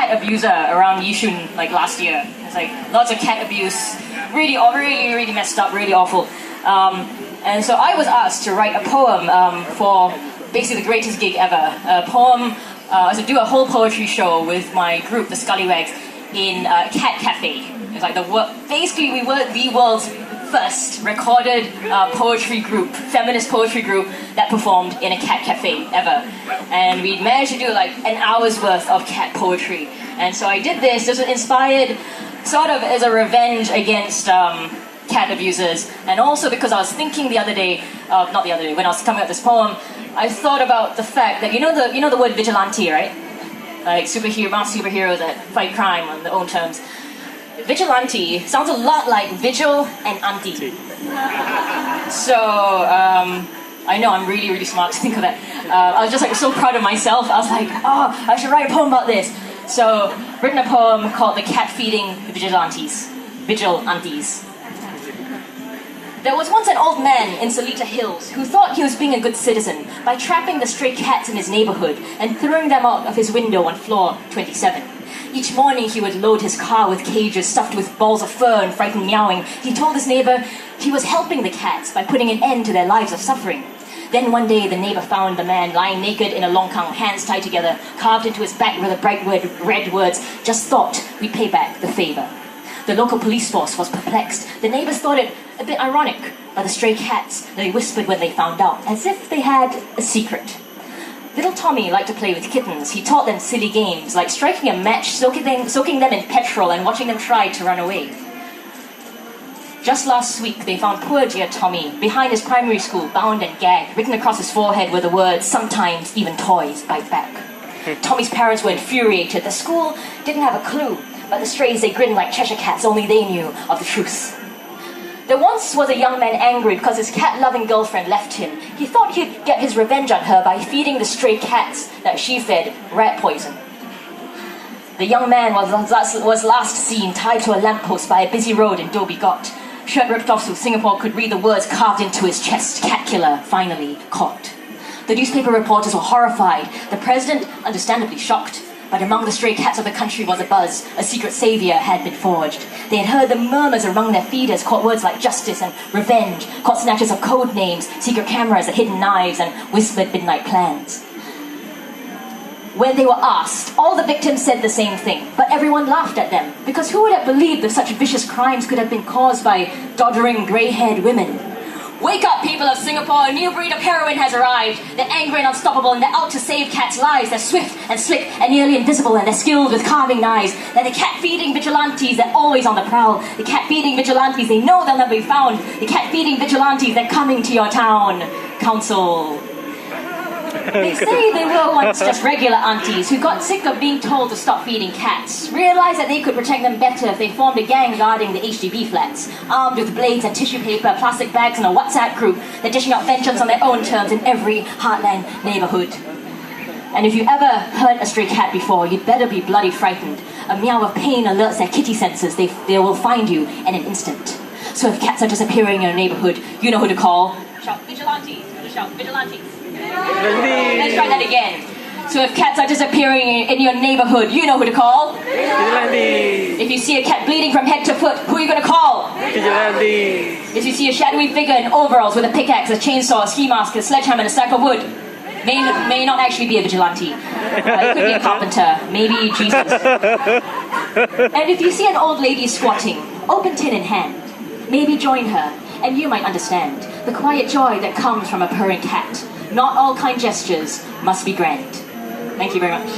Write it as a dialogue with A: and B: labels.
A: cat abuser around Yishun like last year. It's like lots of cat abuse, really messed up, really awful. And so I was asked to write a poem for basically the greatest gig ever. A poem, to do a whole poetry show with my group, the Scallywags, in Cat Cafe. It's like basically we were the world's first recorded poetry group, feminist poetry group that performed in a cat cafe ever. And we managed to do like an hour's worth of cat poetry. And so I did this. This was inspired sort of as a revenge against cat abusers, and also because I was thinking the other day, not the other day, when I was coming up with this poem, I thought about the fact that you know the word vigilante, right? Like superheroes that fight crime on their own terms. Vigilante sounds a lot like vigil and auntie. So I know I'm really smart to think of that. I was just like so proud of myself. I was like, oh, I should write a poem about this. So written a poem called The Cat Feeding Vigilantes. There was once an old man in Seletar Hills who thought he was being a good citizen by trapping the stray cats in his neighborhood and throwing them out of his window on floor 27. Each morning he would load his car with cages stuffed with balls of fur and frightened meowing. He told his neighbor he was helping the cats by putting an end to their lives of suffering. Then one day the neighbor found the man lying naked in a longkang, hands tied together, carved into his back with the bright red words, "Just thought we'd pay back the favor." The local police force was perplexed. The neighbors thought it a bit ironic, but the stray cats, they whispered when they found out, as if they had a secret. Little Tommy liked to play with kittens. He taught them silly games, like striking a match, soaking them in petrol, and watching them try to run away. Just last week, they found poor dear Tommy behind his primary school, bound and gagged. Written across his forehead were the words, "Sometimes even toys bite back." Tommy's parents were infuriated. The school didn't have a clue, but the strays, they grinned like Cheshire cats. Only they knew of the truth. There once was a young man angry because his cat-loving girlfriend left him. He thought he'd get his revenge on her by feeding the stray cats that she fed rat poison. The young man was last seen tied to a lamppost by a busy road in Dhoby Ghat. Shirt ripped off so Singapore could read the words carved into his chest, "Cat killer finally caught." The newspaper reporters were horrified. The president, understandably shocked. But among the stray cats of the country was a buzz. A secret savior had been forged. They had heard the murmurs among their feeders, caught words like justice and revenge, caught snatches of code names, secret cameras, and hidden knives, and whispered midnight plans. When they were asked, all the victims said the same thing, but everyone laughed at them, because who would have believed that such vicious crimes could have been caused by doddering, grey-haired women? Wake up, people of Singapore, a new breed of heroine has arrived. They're angry and unstoppable, and they're out to save cats' lives. They're swift and slick and nearly invisible, and they're skilled with carving knives. They're the cat-feeding vigilantes, they're always on the prowl. The cat-feeding vigilantes, they know they'll never be found. The cat-feeding vigilantes, they're coming to your town. Council. They say they were once just regular aunties who got sick of being told to stop feeding cats, realized that they could protect them better if they formed a gang guarding the HDB flats, armed with blades and tissue paper, plastic bags, and a WhatsApp group. They're dishing out vengeance on their own terms in every heartland neighborhood. And if you ever heard a stray cat before, you'd better be bloody frightened. A meow of pain alerts their kitty senses. They will find you in an instant. So if cats are disappearing in your neighborhood, you know who to call. Shout vigilantes. Shout vigilantes. Let's try that again. So if cats are disappearing in your neighborhood, you know who to call. Vigilante. If you see a cat bleeding from head to foot, who are you going to call? Vigilante. If you see a shadowy figure in overalls with a pickaxe, a chainsaw, a ski mask, a sledgehammer, and a stack of wood, may not actually be a vigilante. It could be a carpenter, maybe Jesus. And if you see an old lady squatting, open tin in hand, maybe join her, and you might understand the quiet joy that comes from a purring cat. Not all kind gestures must be grand. Thank you very much.